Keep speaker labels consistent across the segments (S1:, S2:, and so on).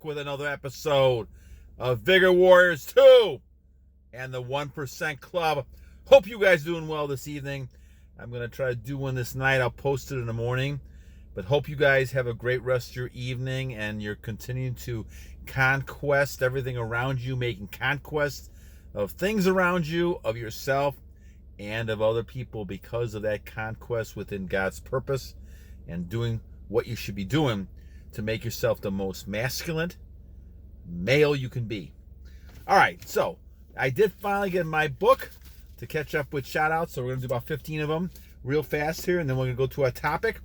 S1: with another episode of Vigor Warriors 2 and the 1% Club. Hope you guys doing well this evening. I'm going to try to do one this night. I'll post it in the morning. But hope you guys have a great rest of your evening and you're continuing to conquest everything around you, making conquest of things around you, of yourself, and of other people because of that conquest within God's purpose and doing what you should be doing to make yourself the most masculine male you can be. All right, so I did finally get my book to catch up with Shoutout, so we're going to do about 15 of them real fast here, and then we're going to go to our topic.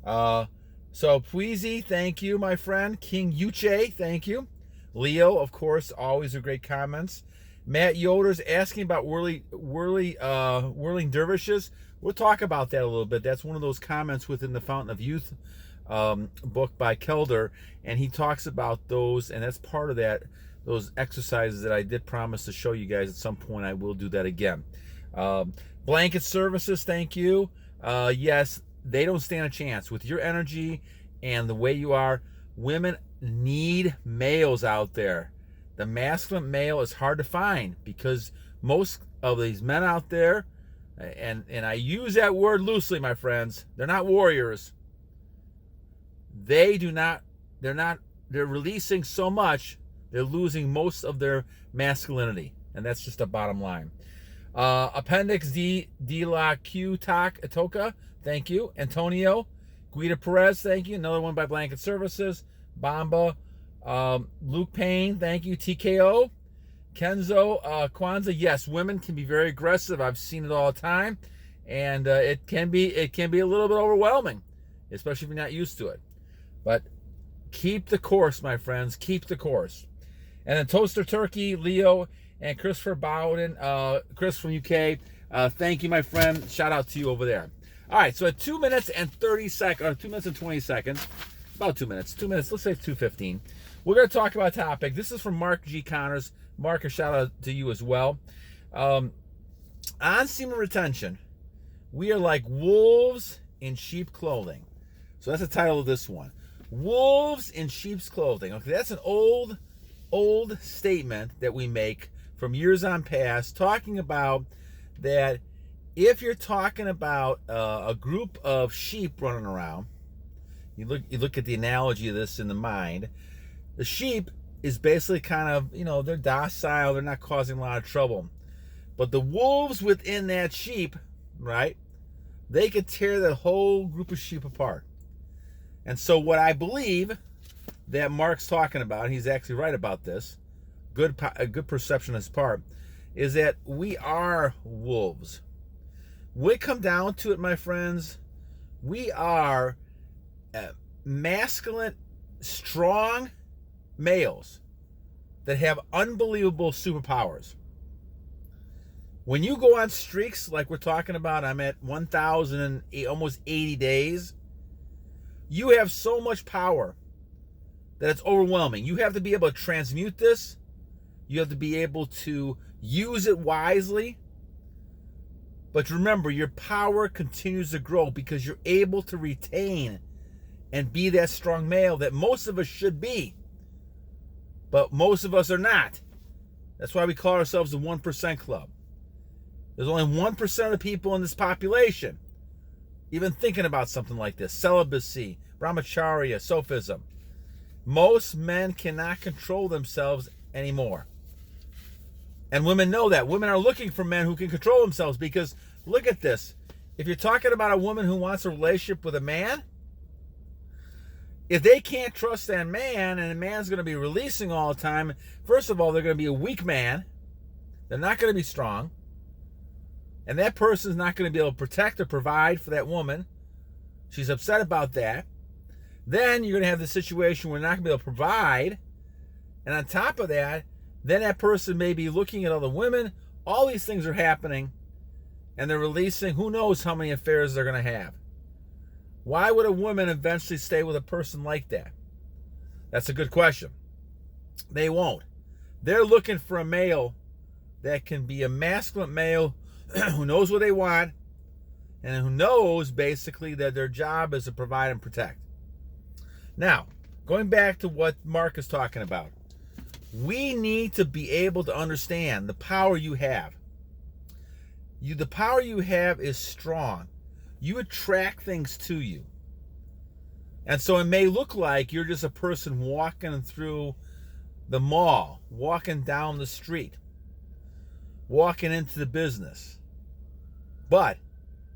S1: So Pweezy, thank you, my friend. King Uche, thank you. Leo, of course, always a great comments. Matt Yoder's asking about whirling dervishes. We'll talk about that a little bit. That's one of those comments within the Fountain of Youth book by Kelder, and he talks about those, and that's part of that, those exercises that I did promise to show you guys at some point. I will do that again. Blanket services, thank you. Yes, they don't stand a chance. With your energy and the way you are, women need males out there. The masculine male is hard to find because most of these men out there, and I use that word loosely, my friends, they're not warriors. They're releasing so much, they're losing most of their masculinity. And that's just a bottom line. Apprendix de la Q Toca, thank you. Antonio, Guido Peraz, thank you. Another one by Blanket Services. Bamba, Luke Paine, thank you. TKO, Kenzo Kwansa, yes, women can be very aggressive. I've seen it all the time. And it can be a little bit overwhelming, especially if you're not used to it. But keep the course, my friends. Keep the course. And then Toaster Turkey, Leo, and Christopher Bowden, Chris from UK. Thank you, my friend. Shout out to you over there. All right, so at 2 minutes and 30 seconds, or 2 minutes and 20 seconds, about 2 minutes. 2 minutes, let's say 2:15. We're going to talk about a topic. This is from Mark G. Connors. Mark, a shout out to you as well. On semen retention, we are like wolves in sheep clothing. So that's the title of this one. Wolves in sheep's clothing. Okay, that's an old statement that we make from years on past, talking about that if you're talking about a group of sheep running around, you look at the analogy of this in the mind, the sheep is basically kind of, they're docile, they're not causing a lot of trouble. But the wolves within that sheep, right, they could tear that whole group of sheep apart. And so what I believe that Mark's talking about, and he's actually right about this, a good perception on his part, is that we are wolves. When it come down to it, my friends, we are masculine, strong males that have unbelievable superpowers. When you go on streaks like we're talking about, I'm at 1,000 almost 80 days, you have so much power that it's overwhelming. You have to be able to transmute this. You have to be able to use it wisely. But remember, your power continues to grow because you're able to retain and be that strong male that most of us should be. But most of us are not. That's why we call ourselves the 1% Club. There's only 1% of the people in this population even thinking about something like this. Celibacy, brahmacharya, sophism. Most men cannot control themselves anymore. And women know that. Women are looking for men who can control themselves because, look at this. If you're talking about a woman who wants a relationship with a man, if they can't trust that man and the man's going to be releasing all the time, first of all, they're going to be a weak man. They're not going to be strong. And that person's not going to be able to protect or provide for that woman. She's upset about that. Then you're going to have the situation where they're not going to be able to provide. And on top of that, then that person may be looking at other women. All these things are happening. And they're releasing who knows how many affairs they're going to have. Why would a woman eventually stay with a person like that? That's a good question. They won't. They're looking for a male that can be a masculine male who knows what they want and who knows basically that their job is to provide and protect. Now, going back to what Mark is talking about, we need to be able to understand the power you have. The power you have is strong. You attract things to you. And so it may look like you're just a person walking through the mall, walking down the street, walking into the business. But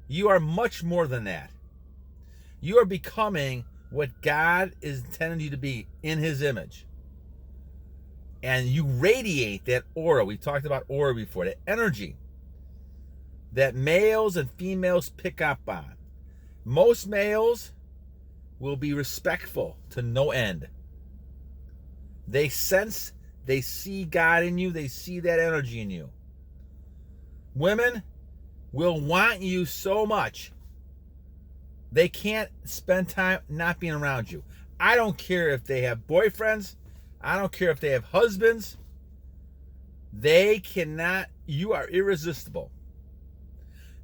S1: you are much more than that. You are becoming what God is intending you to be in His image. And you radiate that aura. We talked about aura before, that energy that males and females pick up on. Most males will be respectful to no end. They sense, they see God in you, they see that energy in you. Women will want you so much, they can't spend time not being around you. I don't care if they have boyfriends, I don't care if they have husbands, they cannot, you are irresistible.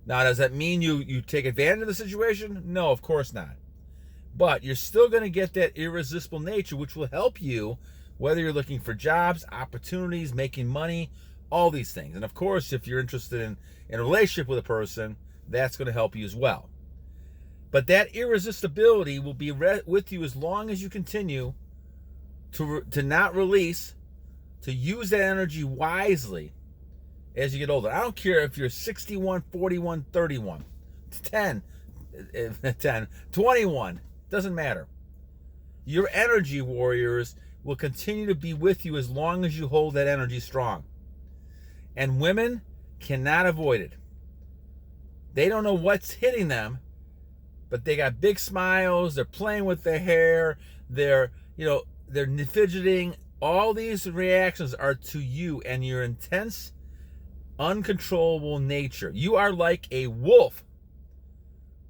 S1: Now, does that mean you take advantage of the situation? No, of course not. But you're still going to get that irresistible nature, which will help you, whether you're looking for jobs, opportunities, making money, all these things. And of course, if you're interested in a relationship with a person, that's going to help you as well. But that irresistibility will be with you as long as you continue to not release, to use that energy wisely as you get older. I don't care if you're 61, 41, 31, 10, 21, doesn't matter. Your energy warriors will continue to be with you as long as you hold that energy strong. And women cannot avoid it. They don't know what's hitting them, but they got big smiles, they're playing with their hair, they're fidgeting. All these reactions are to you and your intense, uncontrollable nature. You are like a wolf,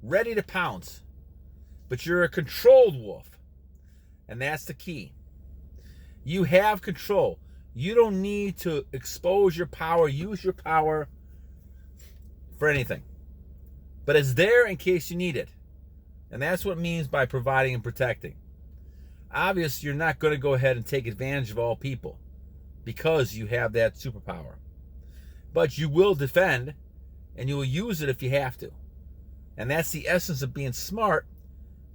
S1: ready to pounce, but you're a controlled wolf. And that's the key. You have control. You don't need to expose your power, use your power for anything. But it's there in case you need it. And that's what it means by providing and protecting. Obviously, you're not going to go ahead and take advantage of all people because you have that superpower. But you will defend, and you will use it if you have to. And that's the essence of being smart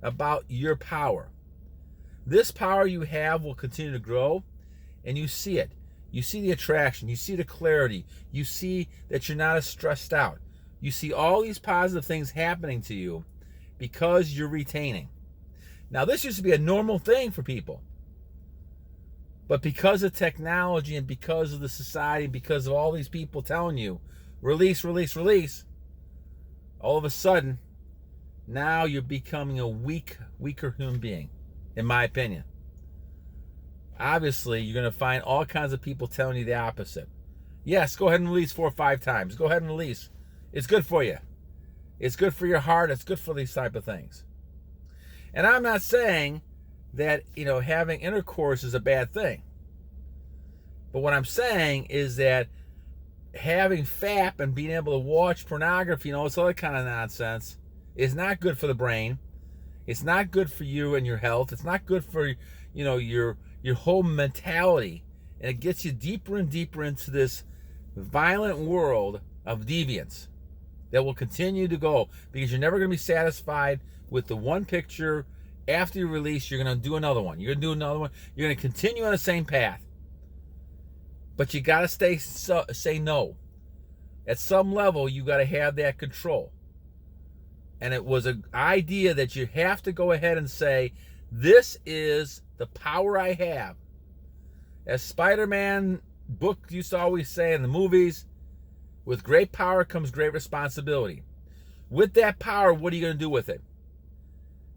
S1: about your power. This power you have will continue to grow, and you see it. You see the attraction. You see the clarity. You see that you're not as stressed out. You see all these positive things happening to you because you're retaining. Now, this used to be a normal thing for people. But because of technology and because of the society, because of all these people telling you, release, release, release, all of a sudden, now you're becoming a weaker human being, in my opinion. Obviously, you're going to find all kinds of people telling you the opposite. Yes, go ahead and release 4 or 5 times. Go ahead and release. It's good for you. It's good for your heart. It's good for these type of things. And I'm not saying that, having intercourse is a bad thing. But what I'm saying is that having FAP and being able to watch pornography and all this other kind of nonsense is not good for the brain. It's not good for you and your health. It's not good for, your whole mentality. And it gets you deeper and deeper into this violent world of deviance that will continue to go, because you're never going to be satisfied with the one picture. After you release, you're going to do another one. You're going to do another one. You're going to continue on the same path. But you got to say no. At some level, you got to have that control. And it was an idea that you have to go ahead and say, this is the power I have. As Spider-Man book used to always say in the movies, with great power comes great responsibility. With that power, what are you going to do with it?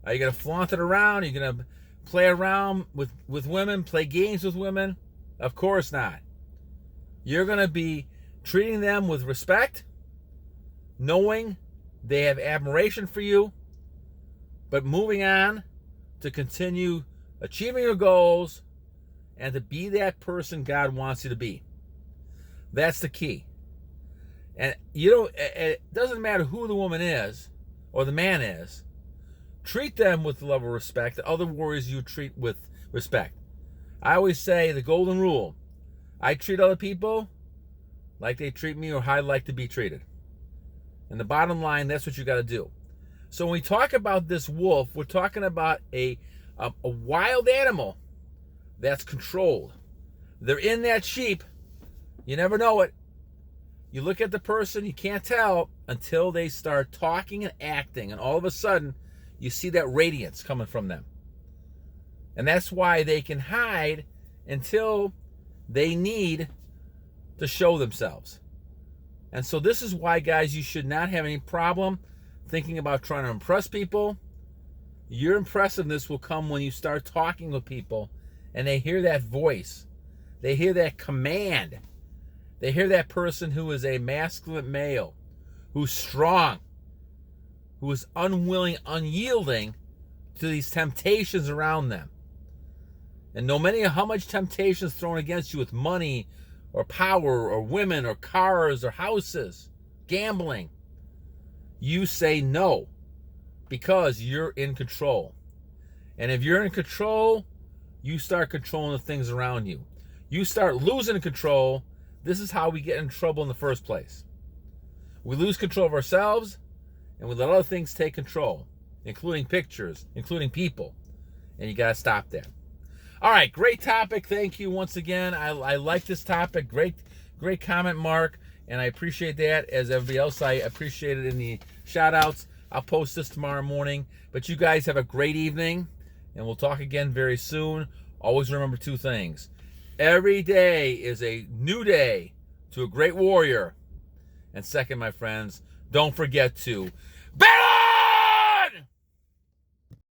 S1: Are you going to flaunt it around? Are you going to play around with women, play games with women? Of course not. You're going to be treating them with respect, knowing they have admiration for you, but moving on to continue achieving your goals and to be that person God wants you to be. That's the key. And it doesn't matter who the woman is or the man is. treat them with the level of respect that other warriors you treat with respect. I always say the golden rule: I treat other people like they treat me or how I like to be treated. And the bottom line, that's what you got to do. So when we talk about this wolf, we're talking about a wild animal that's controlled. They're in that sheep. You never know it. You look at the person, you can't tell until they start talking and acting, and all of a sudden you see that radiance coming from them. And that's why they can hide until they need to show themselves. And so this is why, guys, you should not have any problem thinking about trying to impress people. Your impressiveness will come when you start talking with people and they hear that voice. They hear that command. They hear that person who is a masculine male, who's strong, who is unwilling, unyielding to these temptations around them. And no matter how much temptation is thrown against you with money or power or women or cars or houses, gambling, you say no because you're in control. And if you're in control, you start controlling the things around you. You start losing control. This is how we get in trouble in the first place. We lose control of ourselves and we let other things take control, including pictures, including people. And you got to stop that. All right, great topic. Thank you once again. I like this topic. Great comment, Mark. And I appreciate that. As everybody else, I appreciate it in the shout-outs. I'll post this tomorrow morning. But you guys have a great evening. And we'll talk again very soon. Always remember two things. Every day is a new day to a great warrior. And second, my friends, don't forget to battle!